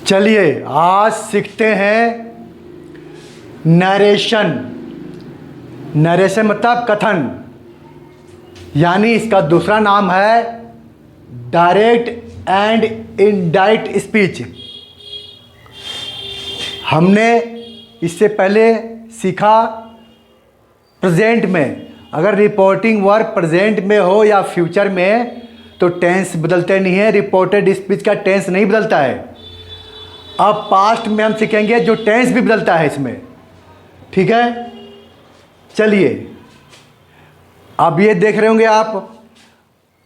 चलिए आज सीखते हैं नरेशन। नरेशन मतलब कथन, यानी इसका दूसरा नाम है डायरेक्ट एंड इनडायरेक्ट स्पीच। हमने इससे पहले सीखा प्रेजेंट में, अगर रिपोर्टिंग वर्ब प्रेजेंट में हो या फ्यूचर में तो टेंस बदलते नहीं है। रिपोर्टेड स्पीच का टेंस नहीं बदलता है। अब पास्ट में हम सीखेंगे जो टेंस भी बदलता है इसमें, ठीक है। चलिए अब ये देख रहे होंगे आप,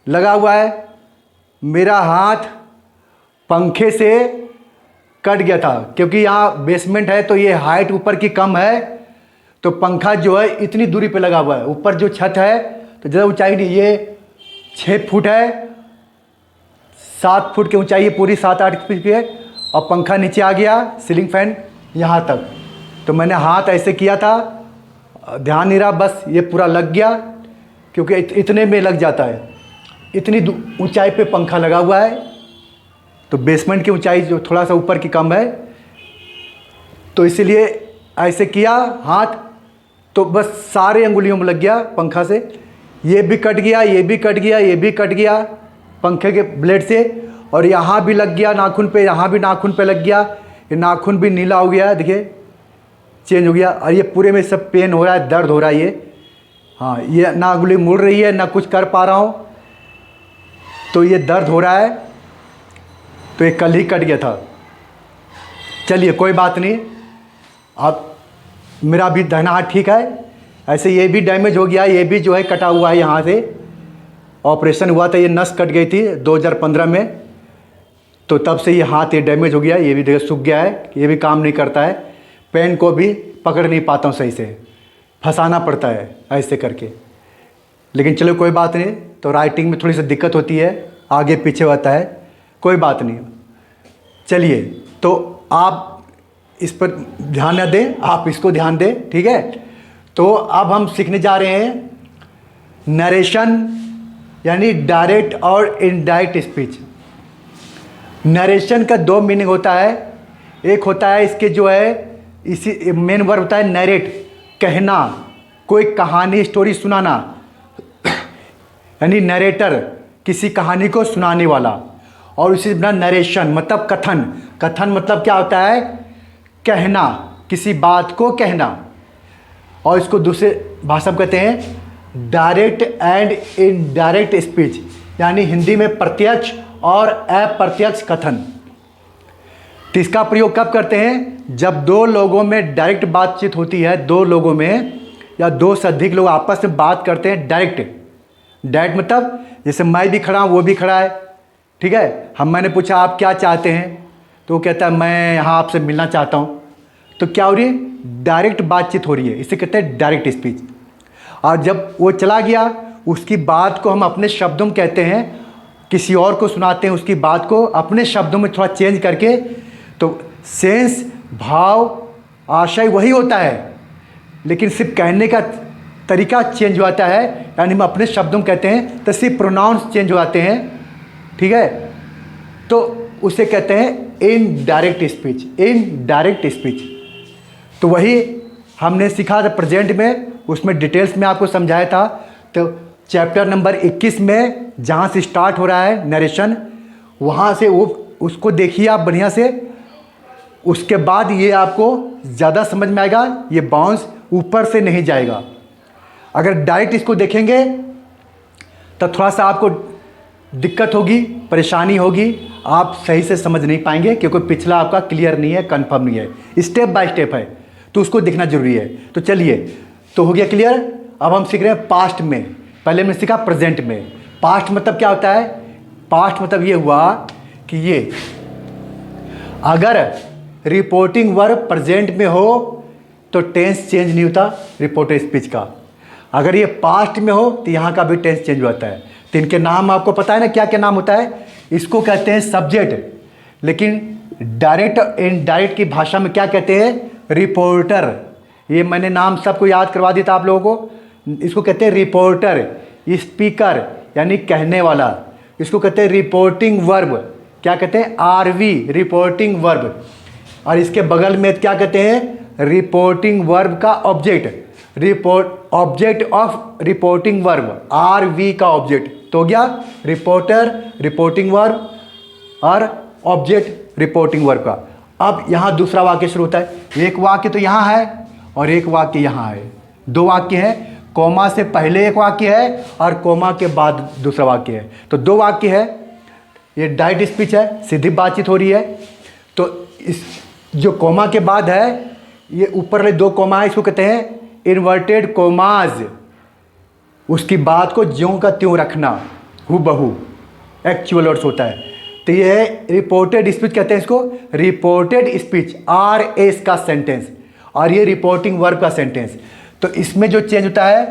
लगा हुआ है मेरा हाथ पंखे से कट गया था, क्योंकि यहाँ बेसमेंट है तो ये हाइट ऊपर की कम है, तो पंखा जो है इतनी दूरी पे लगा हुआ है। ऊपर जो छत है तो ज़्यादा ऊंचाई नहीं, ये 6 फुट है, 7 फुट की ऊंचाई है पूरी, 7-8 फीट की है, और पंखा नीचे आ गया, सीलिंग फैन यहाँ तक। तो मैंने हाथ ऐसे किया था, ध्यान नहीं रहा, बस ये पूरा लग गया, क्योंकि इतने में लग जाता है। इतनी ऊंचाई पे पंखा लगा हुआ है, तो बेसमेंट की ऊंचाई जो थोड़ा सा ऊपर की कम है, तो इसीलिए ऐसे किया हाथ, तो बस सारे अंगुलियों में लग गया पंखा से। ये भी कट गया, ये भी कट गया, ये भी कट गया पंखे के ब्लेड से, और यहाँ भी लग गया नाखून पे, यहाँ भी नाखून पे लग गया, ये नाखून भी नीला हो गया, देखिए चेंज हो गया। और ये पूरे में सब पेन हो रहा है, दर्द हो रहा है ये, हाँ ये ना अंगुली मुड़ रही है ना कुछ कर पा रहा हूँ, तो ये दर्द हो रहा है। तो ये कल ही कट गया था। चलिए कोई बात नहीं, अब मेरा भी दाहिना हाथ ठीक है। ऐसे ये भी डैमेज हो गया, ये भी जो है कटा हुआ है, यहाँ से ऑपरेशन हुआ था, ये नस कट गई थी 2015 में, तो तब से ये हाथ ये डैमेज हो गया। ये भी देखिए सूख गया है, ये भी काम नहीं करता है, पेन को भी पकड़ नहीं पाता हूँ सही से, फंसाना पड़ता है ऐसे करके। लेकिन चलो कोई बात नहीं, तो राइटिंग में थोड़ी सी दिक्कत होती है, आगे पीछे होता है, कोई बात नहीं। चलिए तो आप इस पर ध्यान न दें, आप इसको ध्यान दें, ठीक है। तो अब हम सीखने जा रहे हैं नरेशन, यानी डायरेक्ट और इनडायरेक्ट स्पीच। नरेशन का 2 मीनिंग होता है। एक होता है इसके जो है, इसी मेन वर्ब होता है नरेट, कहना, कोई कहानी स्टोरी सुनाना, यानी नरेटर, किसी कहानी को सुनाने वाला। और इसी तरह नरेशन मतलब कथन। कथन मतलब क्या होता है, कहना, किसी बात को कहना। और इसको दूसरे भाषा में कहते हैं डायरेक्ट एंड इनडायरेक्ट स्पीच, यानी हिंदी में प्रत्यक्ष और अप्रत्यक्ष कथन। तो इसका प्रयोग कब करते हैं, जब 2 लोगों में डायरेक्ट बातचीत होती है, 2 लोगों में या 2 से अधिक लोग आपस में बात करते हैं डायरेक्ट। डायरेक्ट मतलब जैसे मैं भी खड़ा हूँ, वो भी खड़ा है, ठीक है। मैंने पूछा आप क्या चाहते हैं, तो वो कहता है मैं यहाँ आपसे मिलना चाहता हूँ। तो क्या हो रही है, डायरेक्ट बातचीत हो रही है, इसे कहते हैं डायरेक्ट स्पीच। और जब वो चला गया, उसकी बात को हम अपने शब्दों में कहते हैं, किसी और को सुनाते हैं उसकी बात को अपने शब्दों में थोड़ा चेंज करके, तो सेंस, भाव, आशय वही होता है, लेकिन सिर्फ कहने का तरीका चेंज हो जाता है, यानी हम अपने शब्दों में कहते हैं तो सिर्फ प्रोनाउंस चेंज हो जाते हैं, ठीक है। तो उसे कहते हैं इनडायरेक्ट स्पीच, इनडायरेक्ट स्पीच। तो वही हमने सीखा था प्रेजेंट में, उसमें डिटेल्स में आपको समझाया था। तो चैप्टर नंबर 21 में जहाँ से स्टार्ट हो रहा है नरेशन, वहाँ से वो उसको देखिए आप बढ़िया से। उसके बाद ये आपको ज़्यादा समझ में आएगा, ये बाउंस ऊपर से नहीं जाएगा। अगर डायरेक्ट इसको देखेंगे तो थोड़ा सा आपको दिक्कत होगी, परेशानी होगी, आप सही से समझ नहीं पाएंगे, क्योंकि पिछला आपका क्लियर नहीं है, कंफर्म नहीं है, स्टेप बाय स्टेप है, तो उसको देखना जरूरी है। तो चलिए, तो हो गया क्लियर। अब हम सीख रहे हैं पास्ट में। पहले हमने सीखा प्रेजेंट में। पास्ट मतलब क्या होता है, पास्ट मतलब ये हुआ कि ये अगर रिपोर्टिंग वर्ब प्रेजेंट में हो तो टेंस चेंज नहीं होता रिपोर्टेड स्पीच का। अगर ये पास्ट में हो तो यहाँ का भी टेंस चेंज होता है। तो इनके नाम आपको पता है ना, क्या क्या नाम होता है। इसको कहते हैं सब्जेक्ट, लेकिन डायरेक्ट और इनडायरेक्ट की भाषा में क्या कहते हैं, रिपोर्टर। ये मैंने नाम सबको याद करवा दिया था आप लोगों को। इसको कहते हैं रिपोर्टर। स्पीकर यानी कहने वाला, इसको कहते हैं रिपोर्टिंग वर्ब, क्या कहते हैं, आरवी रिपोर्टिंग वर्ब, और इसके बगल में क्या कहते हैं, रिपोर्टिंग वर्ब का object, object of reporting verb, RV का ऑब्जेक्ट तो हो गया रिपोर्टर रिपोर्टिंग वर्ब और ऑब्जेक्ट रिपोर्टिंग वर्ब का। अब यहाँ दूसरा वाक्य शुरू होता है, एक वाक्य तो यहाँ है और एक वाक्य यहाँ है, दो वाक्य हैं, कोमा से पहले एक वाक्य है और कोमा के बाद दूसरा वाक्य है, तो दो वाक्य है। ये डायरेक्ट स्पीच है, सीधी बातचीत हो रही है। तो इस जो कोमा के बाद है, ये ऊपर वाले दो कोमा है, इसको कहते हैं इन्वर्टेड कोमाज, उसकी बात को ज्यों का त्यों रखना, हूबहू एक्चुअल वर्ड्स होता है। तो ये है रिपोर्टेड स्पीच, कहते हैं इसको रिपोर्टेड स्पीच, RS का सेंटेंस, और ये रिपोर्टिंग वर्ब का सेंटेंस। तो इसमें जो चेंज होता है,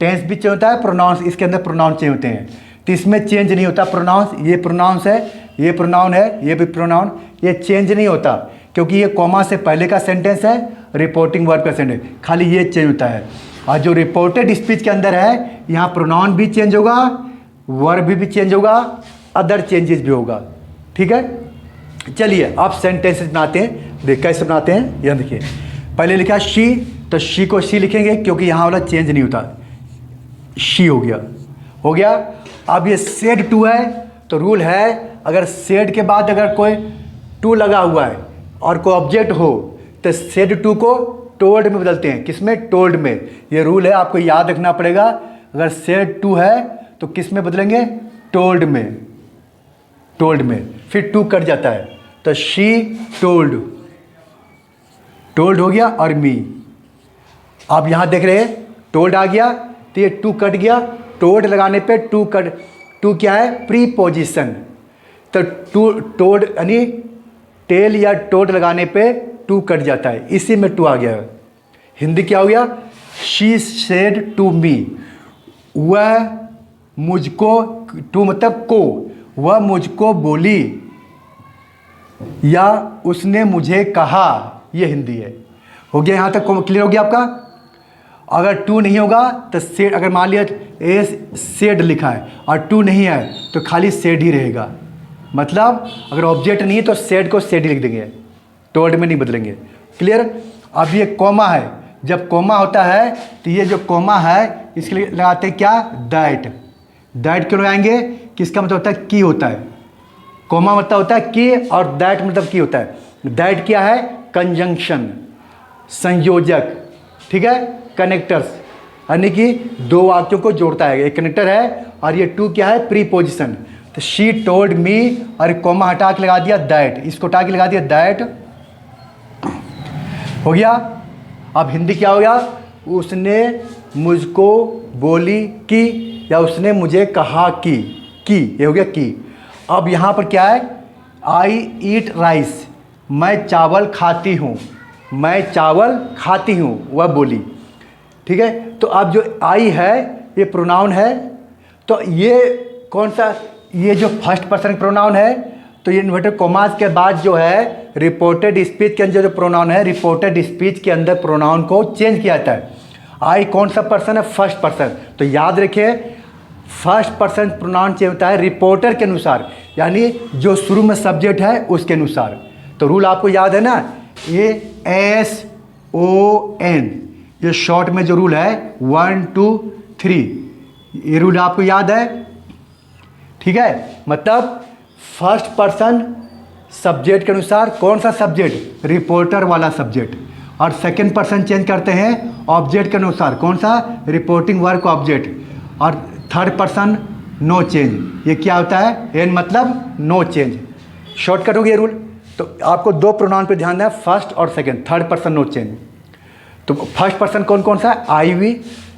टेंस भी चेंज होता है, प्रोनाउंस, इसके अंदर प्रोनाउन चेंज होते हैं। तो इसमें चेंज नहीं होता प्रोनाउंस, ये प्रोनाउंस है, ये प्रोनाउन है, ये भी प्रोनाउन, ये चेंज नहीं होता क्योंकि ये कॉमा से पहले का सेंटेंस है, रिपोर्टिंग वर्ब का सेंटेंस, खाली ये चेंज होता है। और जो रिपोर्टेड स्पीच के अंदर है, यहाँ प्रोनाउन भी चेंज होगा, वर्ब भी चेंज होगा, अदर चेंजेस भी होगा। ठीक है, चलिए अब सेंटेंसेस बनाते हैं। देख कैसे बनाते हैं, यह देखिए, पहले लिखा शी, तो शी को शी लिखेंगे क्योंकि यहाँ वाला चेंज नहीं होता, शी हो गया, हो गया। अब ये सेड टू है, तो रूल है अगर सेड के बाद अगर कोई टू लगा हुआ है और कोई ऑब्जेक्ट हो तो सेड टू को टोल्ड में बदलते हैं, किसमें, टोल्ड में। ये रूल है, आपको याद रखना पड़ेगा। अगर सेड टू है तो किस में बदलेंगे, टोल्ड में, टोल्ड में, फिर टू कट जाता है, तो शी टोल्ड, टोल्ड हो गया, और मी। आप यहाँ देख रहे हैं टोल्ड आ गया, तो ये टू कट गया, टोल्ड लगाने पे टू कट, टू क्या है, प्रीपोजिशन, तो टू टोल्ड यानी टेल या टोल्ड लगाने पे टू कट जाता है, इसी में टू आ गया। हिंदी क्या हो गया, शी सेड टू मी, वह मुझको, टू मतलब को, वह मुझको बोली या उसने मुझे कहा, ये हिंदी है। हो गया, यहाँ तक क्लियर हो गया आपका। अगर टू नहीं होगा तो सेड, अगर मान लिया ए सेड लिखा है और टू नहीं है तो खाली सेड ही रहेगा, मतलब अगर ऑब्जेक्ट नहीं है तो सेड को सेड ही लिख देंगे, टोल्ड में नहीं बदलेंगे। क्लियर। अब ये कोमा है, जब कोमा होता है तो ये जो कोमा है इसके लिए लगाते हैं क्या, दैट, दैट क्यों लगाएंगे, किसका मतलब होता है, की होता है, कोमा मतलब होता है की और दैट मतलब की होता है। दैट क्या है, कंजंक्शन, संयोजक, ठीक है, कनेक्टर्स, यानी कि दो वाक्यों को जोड़ता है, एक कनेक्टर है और ये टू क्या है, प्रीपोजिशन। तो शी टोल्ड मी, और कोमा हटा के लगा दिया दैट, इसको हटा के लगा दिया दैट, हो गया। अब हिंदी क्या हो गया, उसने मुझको बोली कि, या उसने मुझे कहा कि, ये हो गया की। अब यहाँ पर क्या है, आई ईट राइस, मैं चावल खाती हूँ, मैं चावल खाती हूँ, वह बोली। ठीक है, तो अब जो आई है ये प्रोनाउन है, तो ये कौन सा, ये जो फर्स्ट पर्सन प्रोनाउन है, तो ये इन्वर्टेड कोमास के बाद जो है रिपोर्टेड स्पीच के अंदर जो प्रोनाउन है, रिपोर्टेड स्पीच के अंदर प्रोनाउन को चेंज किया जाता है। आई कौन सा पर्सन है, फर्स्ट पर्सन, तो याद रखिए फर्स्ट पर्सन प्रोनाउन चेंज होता है रिपोर्टर के अनुसार, यानी जो शुरू में सब्जेक्ट है उसके अनुसार। तो रूल आपको याद है ना, ये SON, ये शॉर्ट में जो रूल है 1 2 3, ये रूल आपको याद है। ठीक है, मतलब फर्स्ट पर्सन सब्जेक्ट के अनुसार, कौन सा सब्जेक्ट, रिपोर्टर वाला सब्जेक्ट, और सेकंड पर्सन चेंज करते हैं ऑब्जेक्ट के अनुसार, कौन सा, रिपोर्टिंग वर्क ऑब्जेक्ट, और थर्ड पर्सन नो चेंज। ये क्या होता है, एन मतलब नो चेंज, शॉर्टकट हो गया रूल। तो आपको दो प्रोनाउन पे ध्यान देना, फर्स्ट और second, third person no change. तो फर्स्ट पर्सन कौन कौन सा है, I we,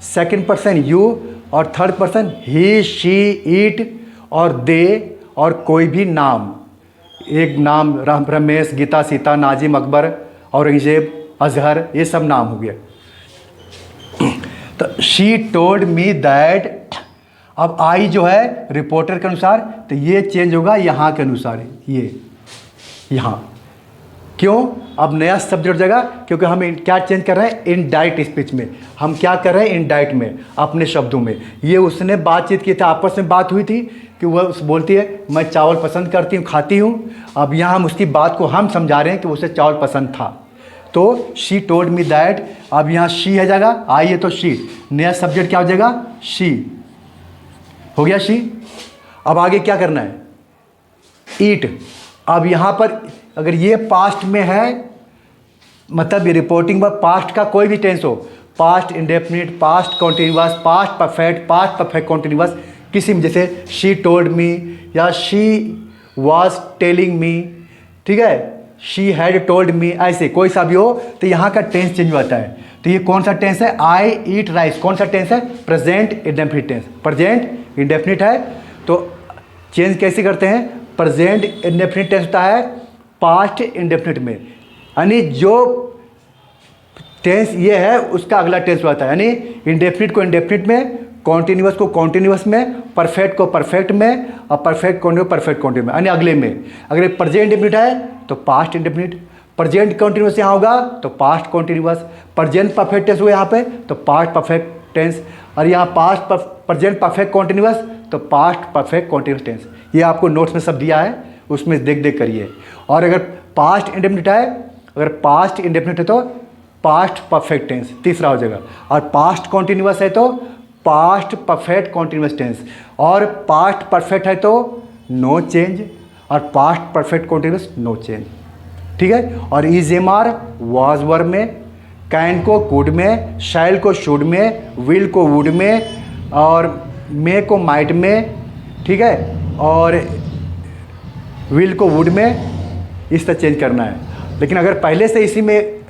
second person you, और third person he she it और दे, और कोई भी नाम, एक नाम रमेश, गीता, सीता, नाजिम, अकबर, औरंगजेब, अजहर, ये सब नाम हो गया। तो शी टोल्ड मी दैट, अब आई जो है रिपोर्टर के अनुसार, तो ये चेंज होगा यहाँ के अनुसार, ये यहाँ। क्यों? अब नया सब्जेक्ट हो जाएगा, क्योंकि हम क्या चेंज कर रहे हैं, इनडायरेक्ट स्पीच में। हम क्या कर रहे हैं, इनडायरेक्ट में, अपने शब्दों में। ये उसने बातचीत की था, आपस में बात हुई थी कि वह बोलती है मैं चावल पसंद करती हूँ, खाती हूँ। अब यहाँ हम उसकी बात को हम समझा रहे हैं कि उसे चावल पसंद था। तो शी टोल्ड मी दैट, अब यहाँ शी है जाएगा, आई है तो शी, नया सब्जेक्ट क्या हो जाएगा, शी हो गया, शी। अब आगे क्या करना है, ईट। अब यहाँ पर अगर ये पास्ट में है, मतलब ये रिपोर्टिंग वर्ब पास्ट का कोई भी टेंस हो, past indefinite, past continuous, past perfect continuous, किसी में, जैसे शी टोल्ड मी या शी वाज टेलिंग मी, ठीक है, शी हैड टोल्ड मी, ऐसे कोई सा भी हो तो यहाँ का टेंस चेंज होता है। तो ये कौन सा टेंस है, आई ईट राइस, कौन सा टेंस है, present indefinite tense. Present indefinite है तो चेंज कैसे करते हैं, प्रेजेंट इंडेफिनिट टेंस होता है पास्ट इंडेफिनिट में, यानी जो टेंस ये है उसका अगला टेंस होता है, यानी इंडेफिनिट को इंडेफिनिट में, कॉन्टिन्यूअस को कॉन्टिन्यूअस में, परफेक्ट को परफेक्ट में, और परफेक्ट कॉन्टिन्यूअस में, यानी अगले में। अगर प्रेजेंट इंडेफिनिट है तो पास्ट इंडेफिनिट, प्रेजेंट कॉन्टिन्यूअस यहाँ होगा तो past continuous, present perfect tense हुआ यहाँ पे तो पास्ट परफेक्ट टेंस, और यहाँ पास्ट प्रेजेंट परफेक्ट कॉन्टिन्यूअस तो पास्ट परफेक्ट कॉन्टिन्यूअस टेंस। ये आपको नोट्स में सब दिया है, उसमें देख देख करिए। और अगर पास्ट इंडेफिनिट है, अगर पास्ट इंडेफिनिट है तो पास्ट परफेक्ट टेंस तीसरा हो जाएगा, और पास्ट कॉन्टिन्यूअस है तो पास्ट परफेक्ट कॉन्टिन्यूअस टेंस, और पास्ट परफेक्ट है तो नो चेंज, और past perfect continuous no change, ठीक है। और is am are was verb में, कैन को कुड में, शैल को शुड में, विल को वुड में, और मे को माइट में, ठीक है, और विल को वुड में, इस तरह चेंज करना है। लेकिन अगर पहले से इसी में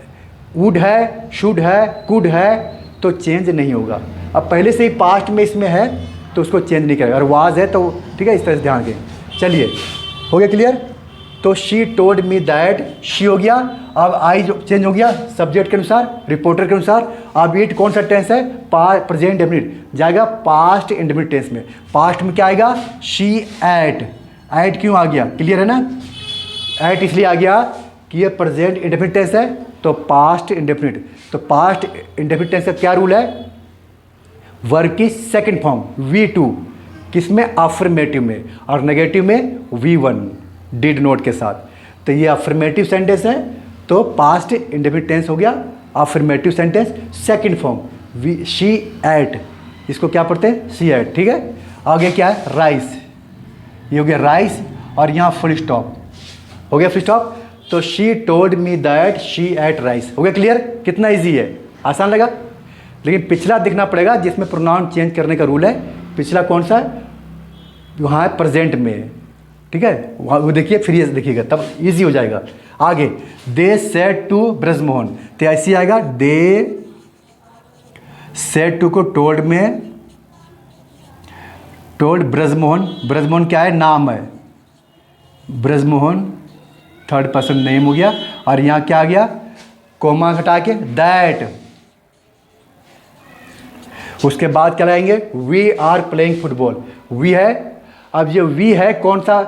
वुड है, शुड है, कुड है तो चेंज नहीं होगा। अब पहले से ही पास्ट में इसमें है तो उसको चेंज नहीं करेगा, और वाज है तो ठीक है, इस तरह से ध्यान दें। चलिए हो गया क्लियर। तो she told me that, she हो गया। अब आई जो चेंज हो गया सब्जेक्ट के अनुसार, रिपोर्टर के अनुसार। अब इट कौन सा टेंस है, प्रेजेंट इंडेफिनिट, जाएगा पास्ट इंडेफिनिट टेंस में। पास्ट में क्या आएगा, शी एट, एट क्यों आ गया, क्लियर है ना, एट इसलिए आ गया कि ये प्रेजेंट इंडेफिनिट टेंस है तो पास्ट इंडेफिनिट। तो पास्ट इंडेफिनिट टेंस का क्या रूल है, वर्ब की सेकंड फॉर्म V2 किसमें, अफर्मेटिव में, और नेगेटिव में V1 डिड नोट के साथ। तो ये अफर्मेटिव सेंटेंस है तो पास्ट इंडेफिनिट टेंस हो गया affirmative sentence, second form she ate, इसको क्या पढ़ते हैं, शी एट, ठीक है। आगे क्या है, राइस, ये हो गया राइस, और यहाँ फुल स्टॉप हो गया, फुल स्टॉप। तो she told me that she ate rice, हो गया क्लियर। कितना इजी है, आसान लगा। लेकिन पिछला देखना पड़ेगा जिसमें प्रोनाउन चेंज करने का रूल है। पिछला कौन सा है, वहाँ है प्रेजेंट में, ठीक है, वहाँ वो देखिए, फिर ये देखिएगा तब इजी हो जाएगा। आगे दे सेड टू ब्रजमोहन, तो ऐसे आएगा, दे सेड टू को टोल्ड में, टोल्ड ब्रजमोहन, ब्रजमोहन क्या है, नाम है, ब्रजमोहन थर्ड पर्सन नेम हो गया। और यहाँ क्या आ गया, कोमा हटा के दैट, उसके बाद क्या लाएंगे, we are playing football, we है। अब ये वी है कौन सा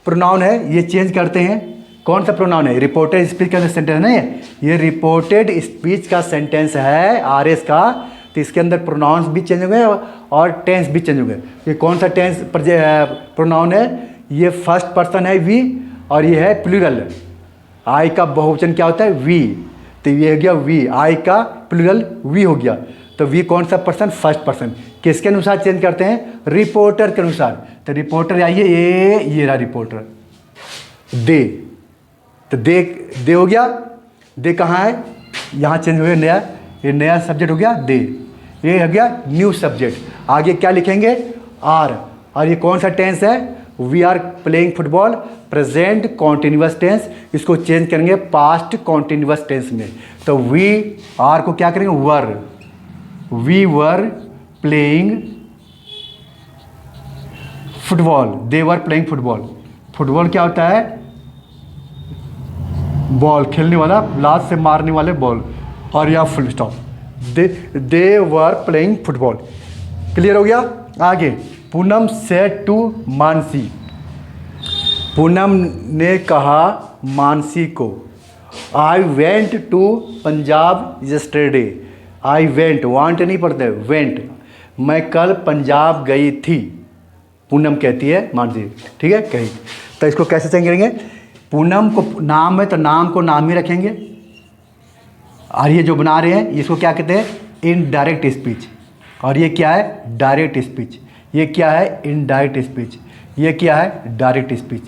प्रोनाउन है, ये चेंज करते हैं, कौन सा प्रोनाउन है, रिपोर्टेड स्पीच का सेंटेंस नहीं है, ये रिपोर्टेड स्पीच का सेंटेंस है आरएस का, तो इसके अंदर प्रोनाउंस भी चेंज हो गए और टेंस भी चेंज हो गए। ये कौन सा टेंस प्रोनाउन है, ये फर्स्ट पर्सन है वी, और ये है प्लूरल, आई का बहुवचन क्या होता है, वी, तो ये हो गया वी, आई का प्लूरल वी हो गया। तो वी कौन सा पर्सन, फर्स्ट पर्सन। किसके अनुसार चेंज करते हैं, रिपोर्टर के अनुसार। तो रिपोर्टर आइए, ये रहा रिपोर्टर, दे, तो दे हो गया, दे कहाँ है, यहाँ चेंज हो गया, नया, ये नया सब्जेक्ट हो गया दे, ये हो गया न्यू सब्जेक्ट। आगे क्या लिखेंगे, आर, और ये कौन सा टेंस है, we are playing football, present continuous tense, इसको चेंज करेंगे पास्ट कॉन्टिन्यूअस टेंस में। तो वी आर को क्या करेंगे, were, we were playing football, they were playing football. Football क्या होता है, बॉल खेलने वाला, लात से मारने वाले बॉल, और या full stop, they were playing football. Clear हो गया। आगे पूनम सेड टू मानसी, पूनम ने कहा मानसी को, I went to Punjab yesterday. I went, want नहीं पढ़ते, वेंट। मैं कल पंजाब गई थी, पूनम कहती है मानसी, ठीक है, कही। तो इसको कैसे चेंज करेंगे? पूनम को नाम है तो नाम को नाम ही रखेंगे, और ये जो बना रहे हैं इसको क्या कहते हैं? Indirect speech. और ये क्या है? Direct speech. ये क्या है? Indirect speech. ये क्या है? Direct speech.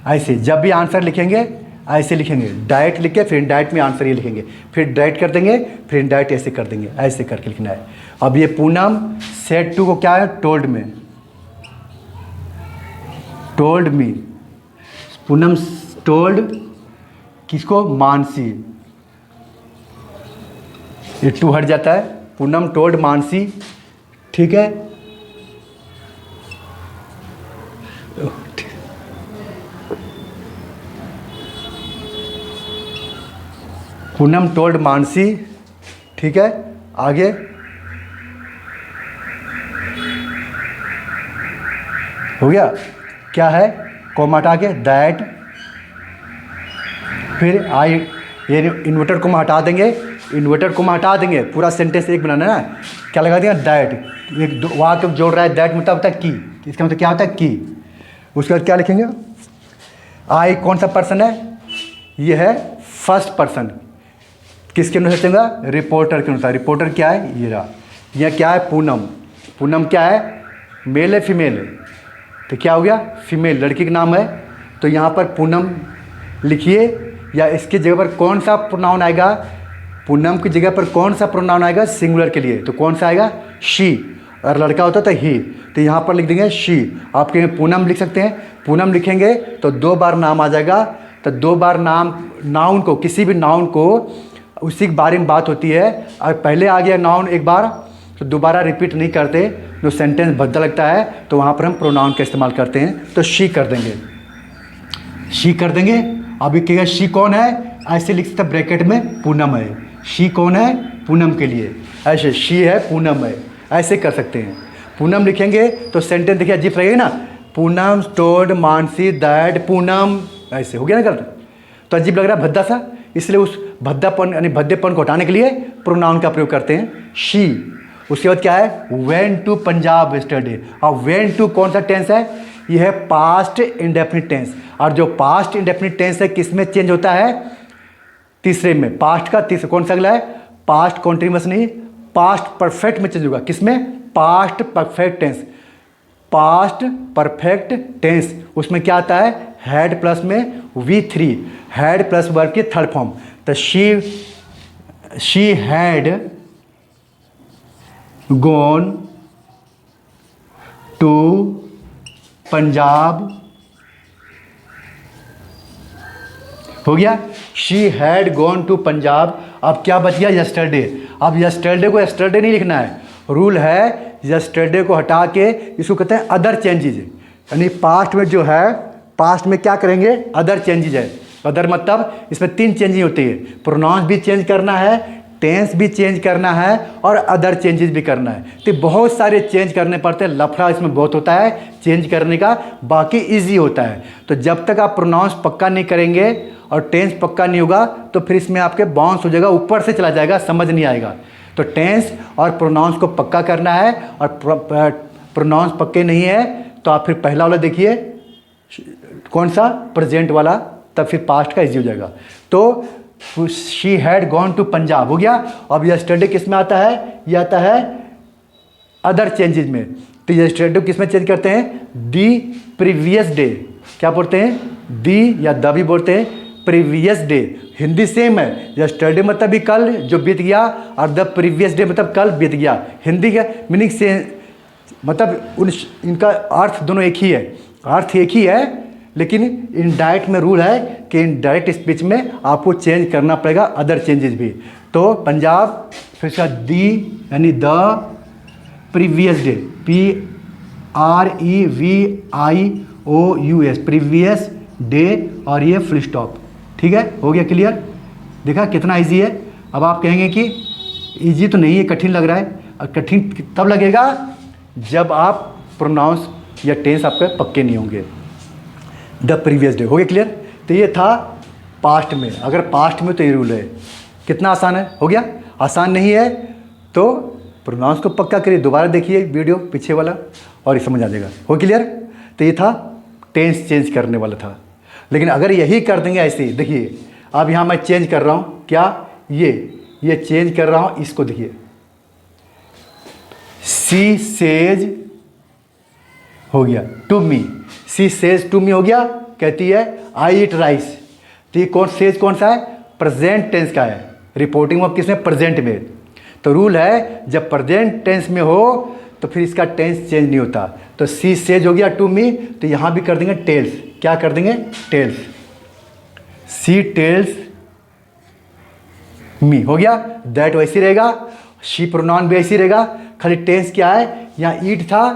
ऐसे जब भी आंसर लिखेंगे ऐसे लिखेंगे, डायरेक्ट लिख के फिर इनडायरेक्ट में आंसर ये लिखेंगे, फिर डायरेक्ट कर देंगे, फिर इनडायरेक्ट ऐसे कर देंगे, ऐसे करके लिखना है। अब ये पूनम सेड टू को क्या है? टोल्ड में, टोल्ड मी। पूनम टोल्ड किसको? मानसी। ये टू हट जाता है, पूनम टोल्ड मानसी, ठीक है। पूनम टोल्ड मानसी, ठीक है। आगे हो गया, क्या है? कॉमा हटा के दैट, फिर आई, ये इन्वर्टर को हटा देंगे, इन्वर्टर को हटा देंगे, पूरा सेंटेंस एक बनाना है ना, क्या लगा देंगे? दैट। एक वहाँ को जोड़ रहा है, दैट मतलब होता है की, इसका मतलब क्या होता है? की। उसके बाद क्या लिखेंगे? आई कौन सा पर्सन है? ये है फर्स्ट पर्सन। किसके अनुसार चलेगा? रिपोर्टर के अनुसार। रिपोर्टर क्या है? ये रहा। यह क्या है? पूनम। पूनम क्या है? मेल है फीमेल है? तो क्या हो गया? फीमेल, लड़की का नाम है, तो यहाँ पर पूनम लिखिए, या इसकी जगह पर कौन सा प्रोनाउन आएगा? पूनम की जगह पर कौन सा प्रोनाउन आएगा सिंगुलर के लिए? तो कौन सा आएगा? शी। और लड़का होता तो ही, तो यहाँ पर लिख देंगे शी। आप कहेंगे पूनम लिख सकते हैं, पूनम लिखेंगे तो 2 बार नाम आ जाएगा। तो 2 बार नाम, नाउन को, किसी भी नाउन को उसी के बारे में बात होती है। और पहले आ गया नाउन एक बार तो दोबारा रिपीट नहीं करते, जो सेंटेंस भद्दा लगता है तो वहाँ पर हम प्रोनाउन का इस्तेमाल करते हैं। तो शी कर देंगे, शी कर देंगे। अभी कहेगा शी कौन है? ऐसे लिख सकते ब्रैकेट में पूनम है। शी कौन है? पूनम के लिए ऐसे शी है, पूनम है, ऐसे कर सकते हैं। पूनम लिखेंगे तो सेंटेंस देखिए अजीब लगेगा ना, पूनम टोल्ड मानसी दैट पूनम, ऐसे हो गया ना गलत? तो अजीब लग रहा है, भद्दा सा, इसलिए उस भद्दापन यानी भद्देपन को हटाने के लिए प्रोनाउन का प्रयोग करते हैं, शी। उसके बाद क्या है? Went to Punjab yesterday. अब वेंट टू कौन सा टेंस है? यह है पास्ट इंडेफिनिट टेंस। और जो पास्ट इंडेफिनिट टेंस है किस में चेंज होता है? तीसरे में। पास्ट का तीसरा कौन सा अगला है? पास्ट कॉन्टिन्यूअस नहीं, पास्ट परफेक्ट में चेंज होगा। किसमें? Past perfect tense. Past perfect tense उसमें क्या आता है? हैड प्लस में V3, हैड प्लस वर्ब की थर्ड फॉर्म। तो she had gone to Punjab, हो गया। She had gone to Punjab. अब क्या बच गया? यस्टरडे। अब यस्टरडे को यस्टरडे नहीं लिखना है, रूल है यस्टरडे को हटा के इसको कहते हैं अदर चेंजेज। यानी पास्ट में जो है, पास्ट में क्या करेंगे? अदर चेंजेज है। अदर मतलब इसमें 3 चेंजेज होती है, प्रोनाउंस भी चेंज करना है, टेंस भी चेंज करना है, और अदर चेंजेस भी करना है। तो बहुत सारे चेंज करने पड़ते हैं, लफड़ा इसमें बहुत होता है चेंज करने का, बाकी इजी होता है। तो जब तक आप प्रोनाउंस पक्का नहीं करेंगे और टेंस पक्का नहीं होगा तो फिर इसमें आपके बाउंस हो जाएगा, ऊपर से चला जाएगा, समझ नहीं आएगा। तो टेंस और प्रोनाउंस को पक्का करना है, और प्रोनाउंस पक्के नहीं है तो आप फिर पहला वाला देखिए कौन सा? प्रेजेंट वाला, तब फिर पास्ट का इजी हो जाएगा। तो she had gone to Punjab हो गया। अब यस्टरडे किस में आता है? ये आता है अदर चेंजेज में। तो यस्टरडे किस में चेंज करते हैं? The previous day. क्या बोलते हैं? दी या द भी बोलते हैं, प्रीवियस डे। हिंदी सेम है, यस्टरडे मतलब भी कल जो बीत गया, और द प्रीवियस डे मतलब कल बीत गया। हिंदी का मीनिंग से मतलब इनका अर्थ दोनों एक ही है, अर्थ एक ही है, लेकिन इनडायरेक्ट में रूल है कि इनडायरेक्ट स्पीच में आपको चेंज करना पड़ेगा, अदर चेंजेस भी। तो पंजाब, फिर उसका दी यानी the previous day, PREVIOUS, previous day, और ये फुल स्टॉप। ठीक है, हो गया क्लियर? देखा कितना इजी है। अब आप कहेंगे कि इजी तो नहीं है, कठिन लग रहा है। और कठिन तब लगेगा जब आप प्रोनाउंस या टेंस आपके पक्के नहीं होंगे। द प्रीवियस डे हो गया क्लियर? तो ये था पास्ट में, अगर पास्ट में तो ये रूल है। कितना आसान है, हो गया। आसान नहीं है तो प्रोनाउंस को पक्का करिए, दोबारा देखिए वीडियो पीछे वाला और ये समझ आ जाएगा। हो क्लियर। तो ये था टेंस चेंज करने वाला था। लेकिन अगर यही कर देंगे ऐसे, देखिए अब यहाँ मैं चेंज कर रहा हूँ, क्या ये चेंज कर रहा हूँ, इसको देखिए, सी सेज हो गया to me, she says to me हो गया, कहती है आई ईट राइस। तो ये कौन सा है, प्रेजेंट टेंस का है, रिपोर्टिंग ऑफ किसमें, प्रेजेंट में। तो रूल है जब प्रेजेंट टेंस में हो तो फिर इसका टेंस चेंज नहीं होता। तो सी सेज हो गया टू मी, तो यहाँ भी कर देंगे टेल्स, क्या कर देंगे, टेल्स, सी टेल्स मी हो गया। दैट वैसी रहेगा, शी प्रोनाउन भी ऐसी रहेगा, खाली टेंस क्या है, यहाँ ईट था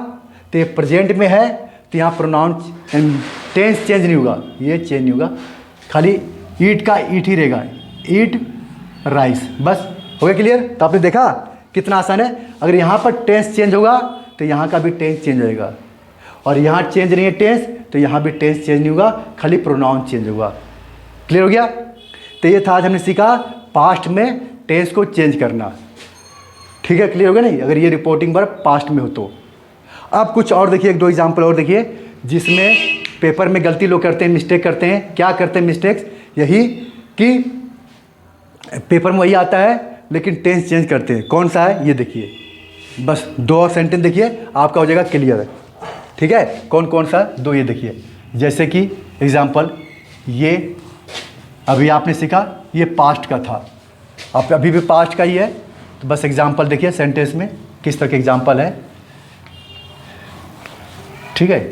तो ये प्रेजेंट में है, तो यहाँ प्रोनाउन टेंस चेंज नहीं होगा, ये चेंज नहीं होगा, खाली ईट का ईट ही रहेगा, ईट राइस, बस। हो गया क्लियर। तो आपने देखा कितना आसान है। अगर यहाँ पर टेंस चेंज होगा तो यहाँ का भी टेंस चेंज होएगा, और यहाँ चेंज नहीं है टेंस तो यहाँ भी टेंस चेंज नहीं होगा, खाली प्रोनाउन चेंज होगा। क्लियर हो गया। तो ये था आज हमने सीखा पास्ट में टेंस को चेंज करना। ठीक है, क्लियर हो गया नहीं, अगर ये रिपोर्टिंग वर्ब पास्ट में हो तो। अब कुछ और देखिए, एक दो एग्जाम्पल और देखिए जिसमें पेपर में गलती लोग करते हैं, मिस्टेक करते हैं। क्या करते हैं मिस्टेक्स, यही कि पेपर में वही आता है लेकिन टेंस चेंज करते हैं। कौन सा है ये देखिए, बस दो और सेंटेंस देखिए, आपका हो जाएगा क्लियर। ठीक है, कौन कौन सा, दो ये देखिए। जैसे कि एग्जाम्पल, ये अभी आपने सीखा ये पास्ट का था, आप अभी भी पास्ट का ही है, तो बस एग्जाम्पल देखिए सेंटेंस में किस तरह के एग्जाम्पल है। ठीक है,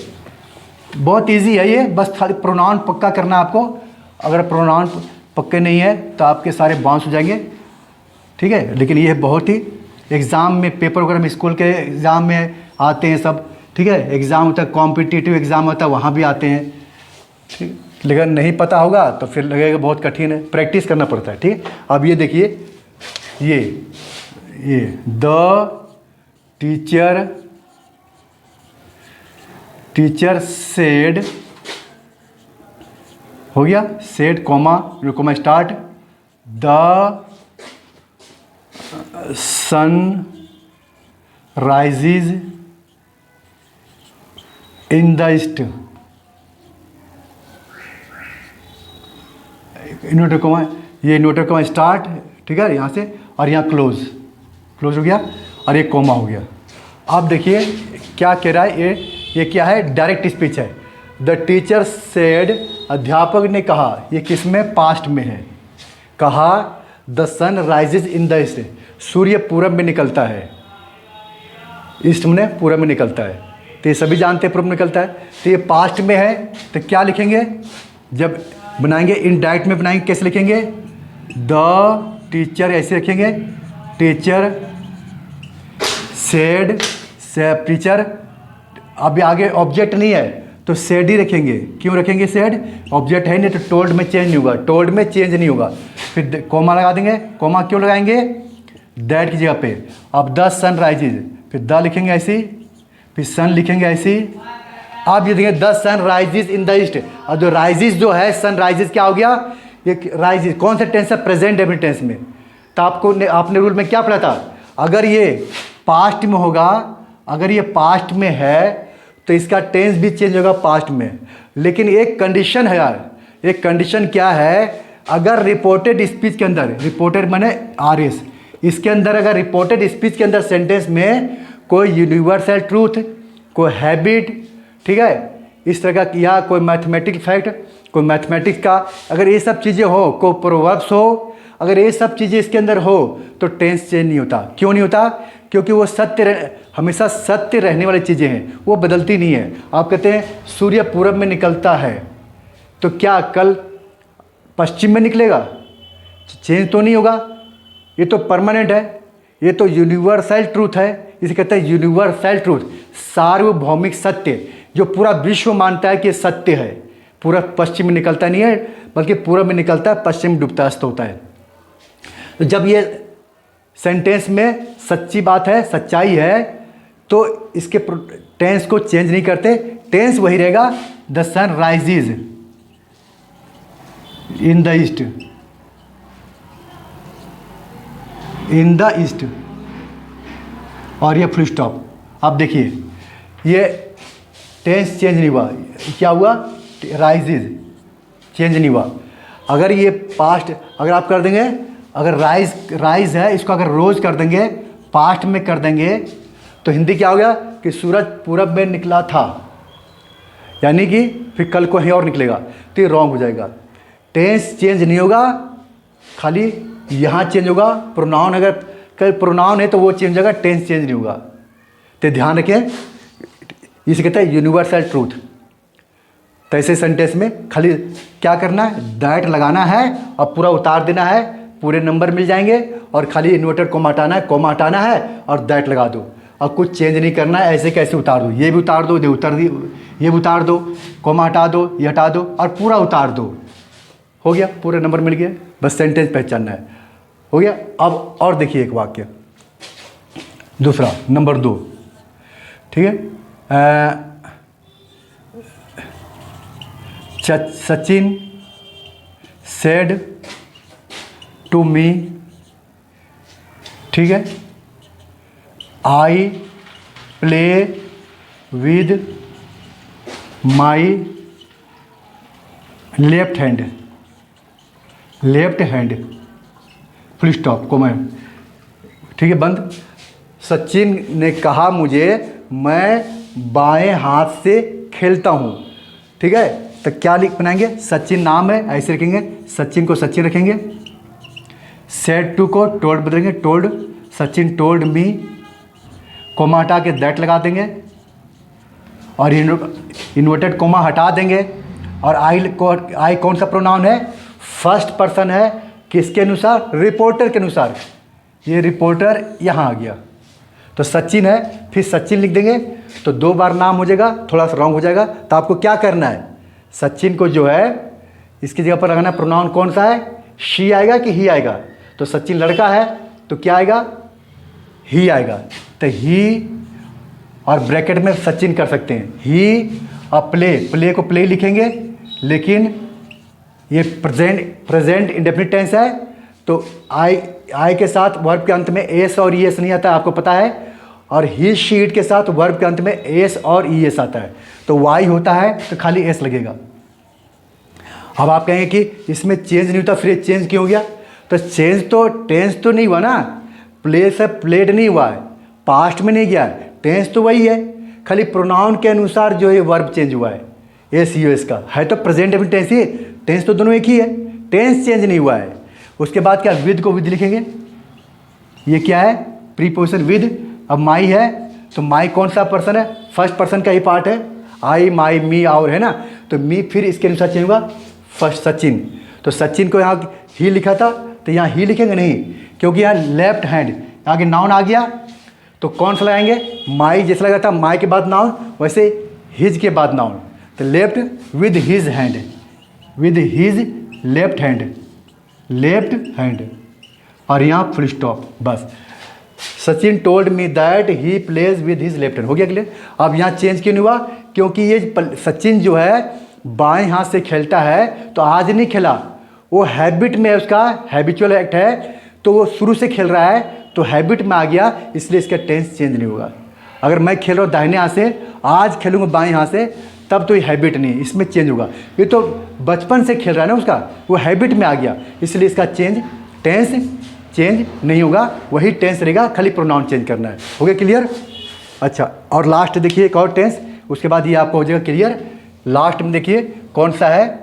बहुत इजी है ये, बस खाली प्रोनाउन पक्का करना आपको। अगर प्रोनाउन पक्के नहीं है तो आपके सारे बाउंस हो जाएंगे। ठीक है, लेकिन ये बहुत ही एग्ज़ाम में, पेपर वगैरह में, स्कूल के एग्ज़ाम में आते हैं सब। ठीक है, एग्ज़ाम होता है, कॉम्पिटिटिव एग्ज़ाम होता है, वहाँ भी आते हैं। ठीक, लेकिन नहीं पता होगा तो फिर लगेगा बहुत कठिन है, प्रैक्टिस करना पड़ता है। ठीक, अब ये देखिए, ये द टीचर सेड हो गया, said comma start, the sun rises in the east, inverter comma, ये इन्वर्टर कॉमा स्टार्ट। ठीक है, यहाँ से और यहाँ क्लोज हो गया, और ये कॉमा हो गया। अब देखिए क्या कह रहा है, ये क्या है, डायरेक्ट स्पीच है। द टीचर सेड, अध्यापक ने कहा, ये किस में, पास्ट में है। कहा the sun rises in the east, सूर्य पूरब में निकलता है, ईस्ट में पूरब में निकलता है, तो ये सभी जानते हैं पूरब में निकलता है। तो ये पास्ट में है तो क्या लिखेंगे, जब बनाएंगे इनडायरेक्ट में बनाएंगे, कैसे लिखेंगे, द टीचर ऐसे रखेंगे, टीचर सेड, टीचर, अब आगे ऑब्जेक्ट नहीं है तो सेड ही रखेंगे। क्यों रखेंगे सेड, ऑब्जेक्ट है नहीं तो टोल्ड में चेंज नहीं होगा, टोल्ड में चेंज नहीं होगा। फिर कॉमा लगा देंगे, कॉमा क्यों लगाएंगे, दैट की जगह पे। अब द सन राइजेज, फिर द लिखेंगे ऐसी, फिर सन लिखेंगे ऐसी। आप ये देखेंगे the sun rises in the east, और जो राइजेज जो है, सन राइजेज क्या हो गया, ये राइजेज कौन सा टेंस है, प्रेजेंट डेफिनिट टेंस में। तो आपने रूल में क्या पढ़ा था, अगर ये पास्ट में होगा, अगर ये पास्ट में है तो इसका टेंस भी चेंज होगा पास्ट में। लेकिन एक कंडीशन है यार, एक कंडीशन क्या है, अगर रिपोर्टेड स्पीच के अंदर, रिपोर्टेड माने RS, इसके अंदर अगर रिपोर्टेड स्पीच के अंदर सेंटेंस में कोई यूनिवर्सल ट्रूथ, कोई हैबिट, ठीक है, इस तरह का, या कोई मैथमेटिक्स फैक्ट, कोई मैथमेटिक्स का, अगर ये सब चीज़ें हो, कोई प्रोवर्ब्स हो, अगर ये सब चीज़ें इसके अंदर हो तो टेंस चेंज नहीं होता। क्यों नहीं होता, क्योंकि वो हमेशा सत्य रहने वाली चीज़ें हैं, वो बदलती नहीं है। आप कहते हैं सूर्य पूरब में निकलता है, तो क्या कल पश्चिम में निकलेगा, चेंज तो नहीं होगा, ये तो परमानेंट है, ये तो यूनिवर्सल ट्रूथ है। इसे कहते हैं यूनिवर्सल ट्रूथ, सार्वभौमिक सत्य, जो पूरा विश्व मानता है कि सत्य है। पूरा पश्चिम में निकलता नहीं है, बल्कि पूरब में निकलता है, पश्चिम में डूबता अस्त होता है। तो जब ये सेंटेंस में सच्ची बात है, सच्चाई है, तो इसके टेंस को चेंज नहीं करते, टेंस वही रहेगा, the sun rises in the east, in the east, और ये फुल स्टॉप। अब देखिए ये टेंस चेंज नहीं हुआ, क्या हुआ, राइजेज चेंज नहीं हुआ। अगर ये पास्ट अगर आप कर देंगे, अगर राइज है इसको अगर रोज कर देंगे, पास्ट में कर देंगे, तो हिंदी क्या हो गया कि सूरज पूरब में निकला था, यानी कि फिर कल को कहीं और निकलेगा, तो ये रॉन्ग हो जाएगा। टेंस चेंज नहीं होगा, खाली यहाँ चेंज होगा। प्रोनाउन अगर कल प्रोनाउन है तो वो चेंज होगा, टेंस चेंज नहीं होगा। तो ध्यान रखें, इसे कहते हैं यूनिवर्सल ट्रूथ। तो ऐसे सेंटेंस में खाली क्या करना है, दैट लगाना है और पूरा उतार देना है, पूरे नंबर मिल जाएंगे। और खाली इन्वर्टेड कोमा हटाना है, कोमा हटाना है और दैट लगा दो, और कुछ चेंज नहीं करना है। ऐसे कैसे उतार दो, ये भी उतार दो, ये भी उतार दो, कोमा हटा दो, ये हटा दो और पूरा उतार दो, हो गया, पूरे नंबर मिल गए। बस सेंटेंस पहचानना है, हो गया। अब और देखिए एक वाक्य दूसरा, नंबर 2, ठीक है। सचिन सेड टू मी, ठीक है, I play with my left hand, full stop comma, ठीक है, बंद। सचिन ने कहा मुझे, मैं बाएं हाथ से खेलता हूँ, ठीक है। तो क्या लिख बनाएंगे, सचिन नाम है ऐसे रखेंगे, सचिन को सचिन रखेंगे, सेड टू को टोल्ड बदलेंगे, told, Sachin told me, comma हटा के दैट लगा देंगे और इन्वर्टेड कोमा हटा देंगे। और आई कौन सा प्रोनाउन है, फर्स्ट पर्सन है, किसके अनुसार, रिपोर्टर के अनुसार। ये रिपोर्टर यहाँ आ गया, तो सचिन है, फिर सचिन लिख देंगे, तो 2 बार नाम हो जाएगा, थोड़ा सा रॉन्ग हो जाएगा। तो आपको क्या करना है, सचिन को जो है इसकी जगह पर लगाना प्रोनाउन कौन सा है, शी आएगा कि ही आएगा। तो सचिन लड़का है तो क्या आएगा, ही आएगा। तो ही और ब्रैकेट में सचिन कर सकते हैं, ही और प्ले को प्ले लिखेंगे, लेकिन ये प्रेजेंट इंडेफिनिट टेंस है, तो आई के साथ वर्ब के अंत में एस और ई एस नहीं आता, आपको पता है। और ही शीट के साथ वर्ब के अंत में एस और ई एस आता है, तो वाई होता है तो खाली एस लगेगा। अब आप कहेंगे कि इसमें चेंज नहीं होता, फिर चेंज क्यों हो गया, तो चेंज तो टेंस तो नहीं हुआ ना, प्ले से प्लेड नहीं हुआ है, पास्ट में नहीं गया है, टेंस तो वही है, खाली प्रोनाउन के अनुसार जो है वर्ब चेंज हुआ है, एस यू एस का है, तो प्रेजेंट में टेंस ही, टेंस तो दोनों एक ही है, टेंस चेंज नहीं हुआ है। उसके बाद क्या, विद को विद लिखेंगे, ये क्या है, प्रीपोजिशन विद। अब माई है तो माई कौन सा पर्सन है, फर्स्ट पर्सन का ही पार्ट है, आई माई मी और है ना, तो मी फिर इसके अनुसार चेंज होगा, फर्स्ट सचिन। तो सचिन को यहाँ ही लिखा था तो यहाँ ही लिखेंगे नहीं, क्योंकि यहाँ लेफ्ट हैंड आगे नाउन आ गया, तो कौन सा लगाएंगे, माई जैसा लगा था, माई के बाद नाउन, वैसे हिज के बाद नाउन, तो left with his hand, with his left hand, और यहाँ फुल स्टॉप, बस। Sachin told me that he plays with his left hand, हो गया क्लियर। अब यहाँ चेंज क्यों नहीं हुआ, क्योंकि ये सचिन जो है बाएं हाथ से खेलता है, तो आज नहीं खेला, वो हैबिट में उसका हैबिचुअल एक्ट है, तो वो शुरू से खेल रहा है, तो हैबिट में आ गया, इसलिए इसका टेंस चेंज नहीं होगा। अगर मैं खेल रहा हूँ दाहिने हाथ से, आज खेलूँगा बाएं हाथ से, तब तो ये हैबिट नहीं, इसमें चेंज होगा। ये तो बचपन से खेल रहा है ना उसका, वो हैबिट में आ गया, इसलिए इसका टेंस चेंज नहीं होगा, वही टेंस रहेगा, खाली प्रोनाउन चेंज करना है। हो गया क्लियर। अच्छा, और लास्ट देखिए एक और टेंस, उसके बाद ये आपको हो जाएगा क्लियर। लास्ट में देखिए कौन सा है,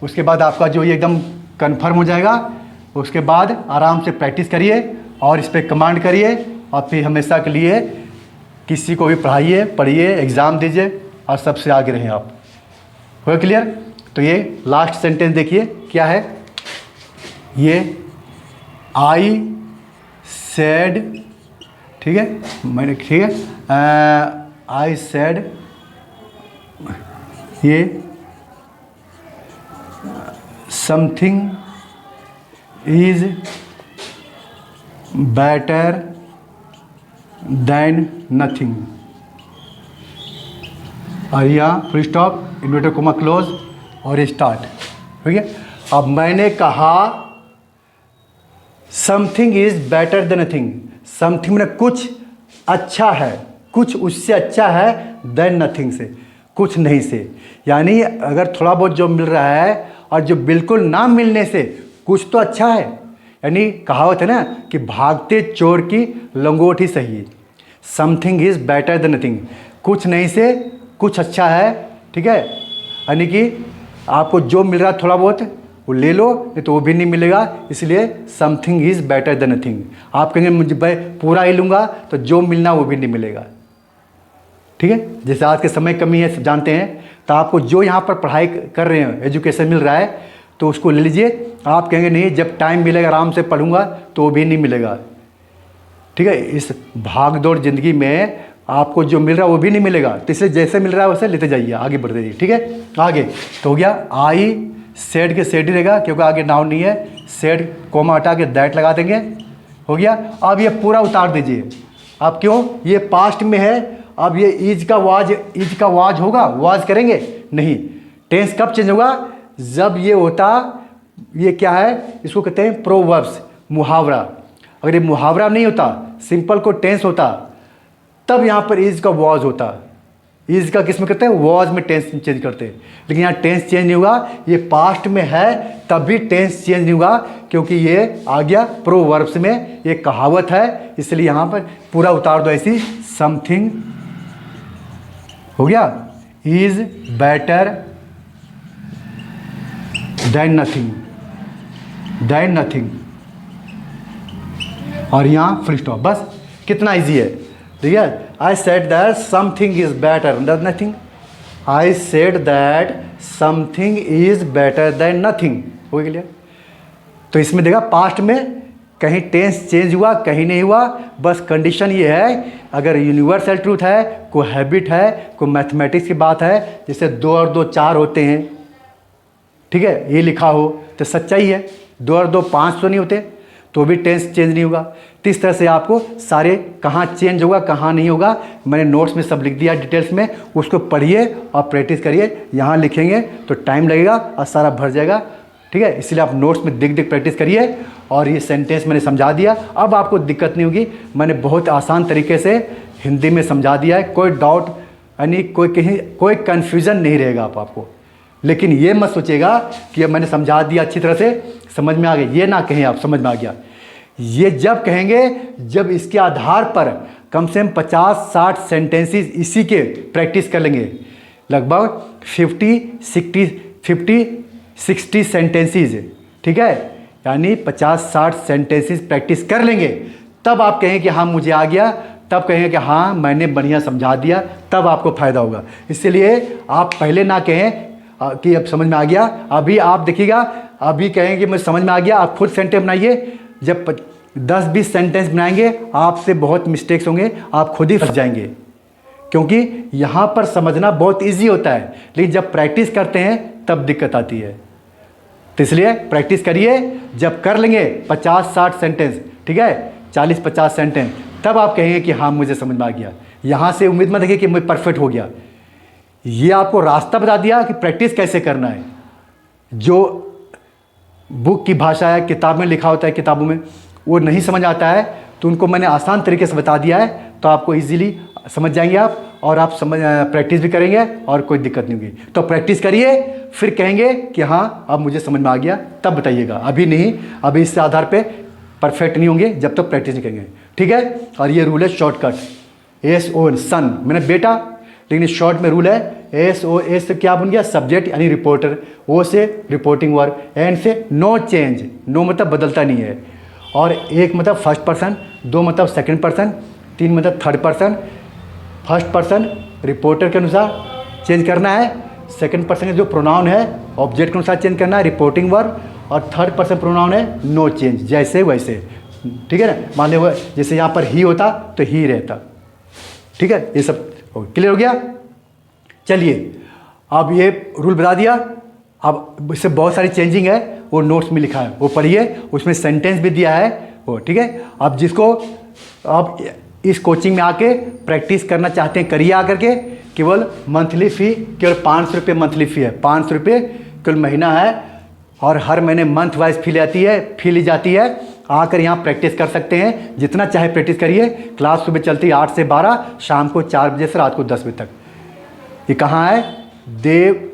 उसके बाद आपका जो ये एकदम कन्फर्म हो जाएगा। उसके बाद आराम से प्रैक्टिस करिए और इस पर कमांड करिए, और फिर हमेशा के लिए किसी को भी पढ़िए, एग्ज़ाम दीजिए और सबसे आगे रहें आप। हो गया क्लियर। तो ये लास्ट सेंटेंस देखिए क्या है, ये आई सेड, ठीक है, मैंने ठीक है, आई सेड, ये something is better than nothing, और यहाँ full stop, inverted coma close और स्टार्ट, ठीक है। अब मैंने कहा something is better than nothing. Something में कुछ अच्छा है, कुछ उससे अच्छा है देन नथिंग से, कुछ नहीं से। यानी अगर थोड़ा बहुत जो मिल रहा है और जो बिल्कुल ना मिलने से कुछ तो अच्छा है। यानी कहावत है ना कि भागते चोर की लंगोट ही सही। Something is better than nothing, कुछ नहीं से कुछ अच्छा है। ठीक है, यानी कि आपको जो मिल रहा है थोड़ा बहुत वो ले लो, नहीं तो वो भी नहीं मिलेगा। इसलिए something is better than nothing. आप कहेंगे मुझे भाई पूरा ही लूँगा तो जो मिलना वो भी नहीं मिलेगा। ठीक है, जैसे आज के समय कमी है जानते हैं, तो आपको जो यहाँ पर पढ़ाई कर रहे हैं, एजुकेशन मिल रहा है, तो उसको ले लीजिए। आप कहेंगे नहीं जब टाइम मिलेगा आराम से पढ़ूंगा तो वो भी नहीं मिलेगा। ठीक है, इस भाग दौड़ ज़िंदगी में आपको जो मिल रहा है वो भी नहीं मिलेगा, तो इसलिए जैसे मिल रहा है वैसे लेते जाइए, आगे बढ़ते जाइए। ठीक है, आगे तो हो गया आई सेड के सेड ही रहेगा क्योंकि आगे नाउन नहीं है। सेड कोमा हटा के दैट लगा देंगे, हो गया। अब ये पूरा उतार दीजिए। अब क्यों, ये पास्ट में है। अब ये इज का वाज होगा, वाज करेंगे नहीं। टेंस कब चेंज होगा, जब ये होता, ये क्या है, इसको कहते हैं प्रोवर्ब्स, मुहावरा। अगर ये मुहावरा नहीं होता, सिंपल को टेंस होता, तब यहाँ पर इज का वाज होता। इज का किस में करते हैं, वाज में टेंस चेंज करते हैं। लेकिन यहाँ टेंस चेंज नहीं होगा, ये पास्ट में है तब भी टेंस चेंज नहीं होगा क्योंकि ये आ गया प्रोवर्ब्स में, ये कहावत है। इसलिए यहाँ पर पूरा उतार दो ऐसी, समथिंग हो गया is better than nothing, than nothing, और यहाँ फुल स्टॉप। बस कितना इजी है, ठीक है। I said that something is better than nothing. I said that something is better than nothing, हो गया। तो इसमें देखा पास्ट में कहीं टेंस चेंज हुआ, कहीं नहीं हुआ। बस कंडीशन ये है, अगर यूनिवर्सल ट्रूथ है, कोई हैबिट है, कोई मैथमेटिक्स की बात है, जैसे 2 और 2 4 होते हैं, ठीक है, ये लिखा हो तो सच्चाई है। 2 और 2 5 तो नहीं होते, तो भी टेंस चेंज नहीं होगा। तो इस तरह से आपको सारे कहाँ चेंज होगा कहाँ नहीं होगा मैंने नोट्स में सब लिख दिया डिटेल्स में, उसको पढ़िए और प्रैक्टिस करिए। यहाँ लिखेंगे तो टाइम लगेगा और सारा भर जाएगा, ठीक है। इसलिए आप नोट्स में दिख प्रैक्टिस करिए। और ये सेंटेंस मैंने समझा दिया, अब आपको दिक्कत नहीं होगी। मैंने बहुत आसान तरीके से हिंदी में समझा दिया है, कोई डाउट यानी कोई कन्फ्यूज़न नहीं रहेगा आपको। लेकिन ये मत सोचिएगा कि अब मैंने समझा दिया अच्छी तरह से, समझ में आ गया, ये ना कहें आप समझ में आ गया। ये जब कहेंगे जब इसके आधार पर कम से कम 50-60 सेंटेंसेस इसी के प्रैक्टिस कर लेंगे, लगभग 50-60 सेंटेंसेस, ठीक है, यानी 50-60 सेंटेंसेस प्रैक्टिस कर लेंगे, तब आप कहें कि हाँ मुझे आ गया, तब कहेंगे कि हाँ मैंने बढ़िया समझा दिया, तब आपको फ़ायदा होगा। इसलिए आप पहले ना कहें कि अब समझ में आ गया। अभी आप देखिएगा, अभी कहेंगे मुझे समझ में आ गया, आप खुद सेंटेंस बनाइए। जब 10-20 सेंटेंस बनाएंगे आपसे बहुत मिस्टेक्स होंगे, आप खुद ही फंस जाएंगे, क्योंकि यहाँ पर समझना बहुत इजी होता है, लेकिन जब प्रैक्टिस करते हैं तब दिक्कत आती है। तो इसलिए प्रैक्टिस करिए, जब कर लेंगे 50-60 सेंटेंस, ठीक है, 40-50 सेंटेंस, तब आप कहेंगे कि हाँ मुझे समझ में आ गया। यहाँ से उम्मीद मत रखिए कि मुझे परफेक्ट हो गया। ये आपको रास्ता बता दिया कि प्रैक्टिस कैसे करना है। जो बुक की भाषा है, किताब में लिखा होता है, किताबों में वो नहीं समझ आता है, तो उनको मैंने आसान तरीके से बता दिया है, तो आपको इजीली समझ जाएंगे आप, और आप प्रैक्टिस भी करेंगे और कोई दिक्कत नहीं होगी। तो प्रैक्टिस करिए, फिर कहेंगे कि हाँ अब मुझे समझ में आ गया, तब बताइएगा। अभी नहीं, अभी इससे आधार पे परफेक्ट नहीं होंगे जब तक प्रैक्टिस नहीं करेंगे, ठीक है। और ये रूल है शॉर्टकट, SON सन मैंने बेटा, लेकिन शॉर्ट में रूल है SOS से क्या बन गया, सब्जेक्ट यानी रिपोर्टर, O से रिपोर्टिंग वर्ब, N से नो चेंज, नो मतलब बदलता नहीं है, और 1 मतलब फर्स्ट पर्सन, 2 मतलब सेकंड पर्सन, 3 मतलब third person. First person reporter के अनुसार चेंज करना है, सेकंड पर्सन का जो प्रोनाउन है ऑब्जेक्ट के अनुसार चेंज करना है, रिपोर्टिंग वर्ब, और थर्ड पर्सन प्रोनाउन है नो चेंज, जैसे वैसे, ठीक है ना। मान लो जैसे यहाँ पर ही होता तो ही रहता, ठीक है। ये सब क्लियर हो गया। चलिए अब ये रूल बता दिया, अब इससे बहुत सारी चेंजिंग है, वो नोट्स में लिखा है, वो पढ़िए, उसमें सेंटेंस भी दिया है वो, ठीक है। अब जिसको अब इस कोचिंग में आके प्रैक्टिस करना चाहते हैं करिए आकर के। केवल मंथली फ़ी केवल 500 रुपये मंथली फ़ी है, 500 रुपये केवल महीना है। और हर महीने मंथ वाइज फी ली जाती है। आकर यहाँ प्रैक्टिस कर सकते हैं, जितना चाहे प्रैक्टिस करिए। क्लास सुबह चलती है 8 से 12, शाम को 4 बजे से रात को 10 बजे तक। ये कहाँ है? देव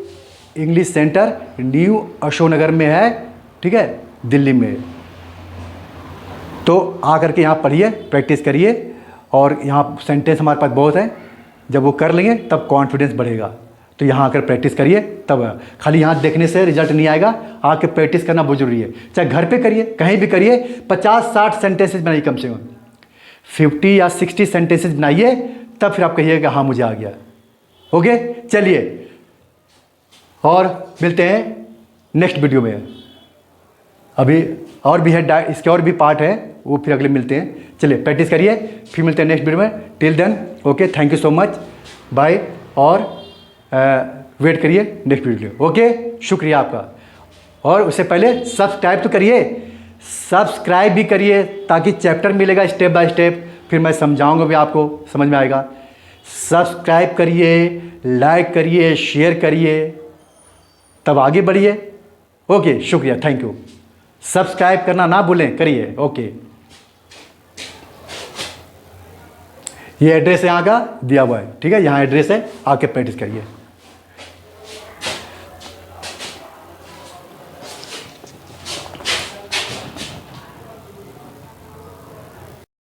इंग्लिश सेंटर, न्यू अशोकनगर में है, ठीक है, दिल्ली में। तो आकर के यहाँ पढ़िए, प्रैक्टिस करिए, और यहाँ सेंटेंस हमारे पास बहुत है। जब वो कर लेंगे तब कॉन्फिडेंस बढ़ेगा। तो यहाँ आकर प्रैक्टिस करिए, तब खाली यहाँ देखने से रिजल्ट नहीं आएगा, आके प्रैक्टिस करना बहुत जरूरी है। चाहे घर पे करिए, कहीं भी करिए, 50-60 सेंटेंसेस बनाइए, कम से कम 50 या 60 सेंटेंसेस बनाइए, तब फिर आप कहिएगा हाँ मुझे आ गया। ओके, चलिए, और मिलते हैं नेक्स्ट वीडियो में। अभी और भी है, इसके और भी पार्ट है, वो फिर अगले मिलते हैं। चलिए प्रैक्टिस करिए, फिर मिलते हैं नेक्स्ट वीडियो में। Till then okay, thank you so much, bye. और वेट करिए नेक्स्ट वीडियो। ओके, शुक्रिया आपका। और उससे पहले सब्सक्राइब तो करिए, सब्सक्राइब भी करिए, ताकि चैप्टर मिलेगा स्टेप बाय स्टेप, फिर मैं समझाऊंगा भी, आपको समझ में आएगा। सब्सक्राइब करिए, लाइक करिए, शेयर करिए, तब आगे बढ़िए। ओके, शुक्रिया, थैंक यू। सब्सक्राइब करना ना भूलें, करिए। ओके, ये एड्रेस यहाँ का दिया हुआ है, ठीक है, यहाँ एड्रेस है, आके प्रैक्टिस करिए।